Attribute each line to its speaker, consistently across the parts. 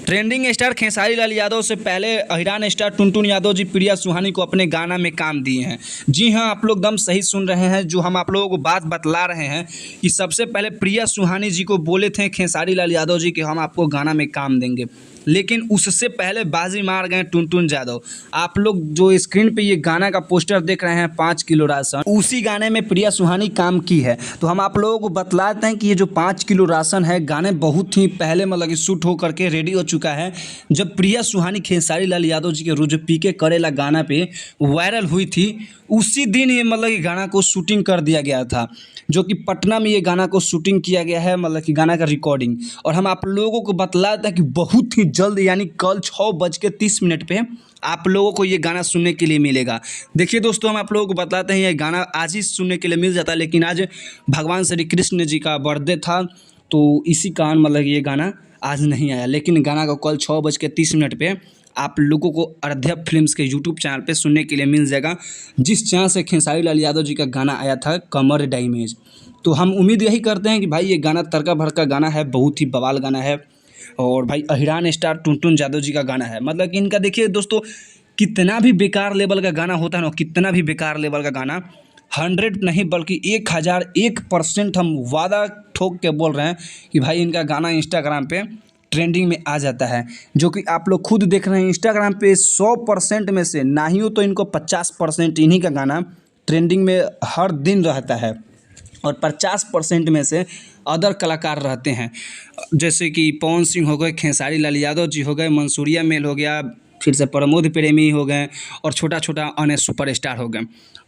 Speaker 1: Trending star Khesari Lal Yadav से पहले अहिरान star Tuntun Yadav ji प्रिया सुहानी को अपने गाना में काम दिए हैं। जी हाँ, आप लोग एकदम सही सुन रहे हैं। जो हम आप लोगों को बात बतला रहे हैं कि सबसे पहले प्रिया सुहानी जी को बोले थे खेसारी लाल यादव जी कि हम आपको गाना में काम देंगे, लेकिन उससे पहले बाजी मार गए टुनटुन यादव। आप लोग जो स्क्रीन पे ये गाना का पोस्टर देख रहे हैं 5 किलो राशन, उसी गाने में प्रिया सुहानी काम की है। तो हम आप लोगों को बतलाते हैं कि ये जो 5 किलो राशन है, गाने बहुत ही पहले मतलब कि शूट हो करके रेडी हो चुका है। जब प्रिया सुहानी खेसारी लाल यादव जी के रोज पी के करेला गाना पे वायरल हुई थी, उसी दिन ये मतलब कि गाना को शूटिंग कर दिया गया था, जो कि पटना में ये गाना को शूटिंग किया गया है, मतलब कि गाना का रिकॉर्डिंग। और हम आप लोगों को बतलाते हैं कि बहुत ही जल्द यानी कल 6:30 पे आप लोगों को ये गाना सुनने के लिए मिलेगा। देखिए दोस्तों, हम आप लोगों को बताते हैं ये गाना आज ही सुनने के लिए मिल जाता है, लेकिन आज भगवान श्री कृष्ण जी का बर्थडे था, तो इसी कारण मतलब ये गाना आज नहीं आया। लेकिन गाना को कल 6:30 पे आप लोगों को आराध्या फिल्म्स के यूट्यूब चैनल पे सुनने के लिए मिल जाएगा, जिस चैनल से खेसारी लाल यादव जी का गाना आया था कमर डैमेज। तो हम उम्मीद यही करते हैं कि भाई ये गाना तड़का भड़का गाना है, बहुत ही बवाल गाना है। और भाई अहिरान स्टार टुनटुन यादव जी का गाना है, मतलब कि इनका देखिए दोस्तों, कितना भी बेकार लेवल का गाना होता है ना, कितना भी बेकार लेवल का गाना 100 नहीं बल्कि 1001% हम वादा ठोक के बोल रहे हैं कि भाई इनका गाना इंस्टाग्राम पे ट्रेंडिंग में आ जाता है। जो कि आप लोग खुद देख रहे हैं, इंस्टाग्राम पे 100% में से ना ही हो तो इनको 50% इन्हीं का गाना ट्रेंडिंग में हर दिन रहता है, और 50% में से अदर कलाकार रहते हैं, जैसे कि पवन सिंह हो गए, खेसारी लाल यादव जी हो गए, मंसूरिया मेल हो गया, फिर से प्रमोद प्रेमी हो गए, और छोटा छोटा अन्य सुपरस्टार हो गए।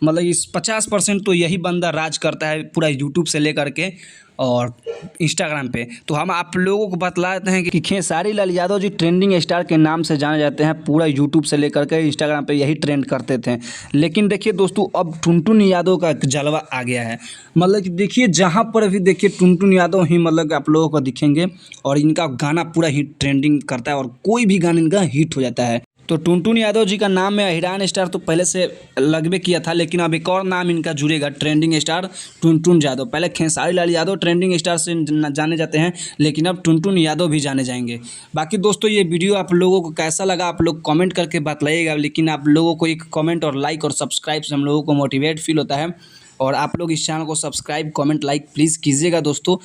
Speaker 1: मतलब इस 50% तो यही बंदा राज करता है पूरा यूट्यूब से लेकर के और इंस्टाग्राम पे। तो हम आप लोगों को बतलाते हैं कि खेसारी लाल यादव जी ट्रेंडिंग स्टार के नाम से जाने जाते हैं, पूरा यूट्यूब से लेकर के इंस्टाग्राम पे यही ट्रेंड करते थे। लेकिन देखिए दोस्तों, अब टुनटुन यादव का जलवा आ गया है। मतलब कि देखिए, जहाँ पर भी देखिए टुनटुन यादव ही मतलब कि आप लोगों को दिखेंगे, और इनका गाना पूरा हिट ट्रेंडिंग करता है, और कोई भी गाना इनका हिट हो जाता है। तो टुनटुन यादव जी का नाम में अहिरान स्टार तो पहले से लगभग किया था, लेकिन अब एक और नाम इनका जुड़ेगा, ट्रेंडिंग स्टार टुनटुन यादव। पहले खेसारी लाल यादव ट्रेंडिंग स्टार से जाने जाते हैं, लेकिन अब टुनटुन यादव भी जाने जाएंगे। बाकी दोस्तों, ये वीडियो आप लोगों को कैसा लगा आप लोग कमेंट करके बतलाइएगा। लेकिन आप लोगों को एक कमेंट और लाइक और सब्सक्राइब से हम लोगों को मोटिवेट फील होता है, और आप लोग इस चैनल को सब्सक्राइब कमेंट लाइक प्लीज़ कीजिएगा दोस्तों,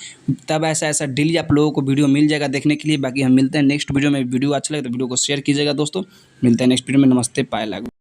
Speaker 1: तब ऐसा डेली आप लोगों को वीडियो मिल जाएगा देखने के लिए। बाकी हम मिलते हैं नेक्स्ट वीडियो में। वीडियो अच्छा लगे तो वीडियो को शेयर कीजिएगा दोस्तों। मिलते हैं नेक्स्ट वीडियो में। नमस्ते, पाए लागू।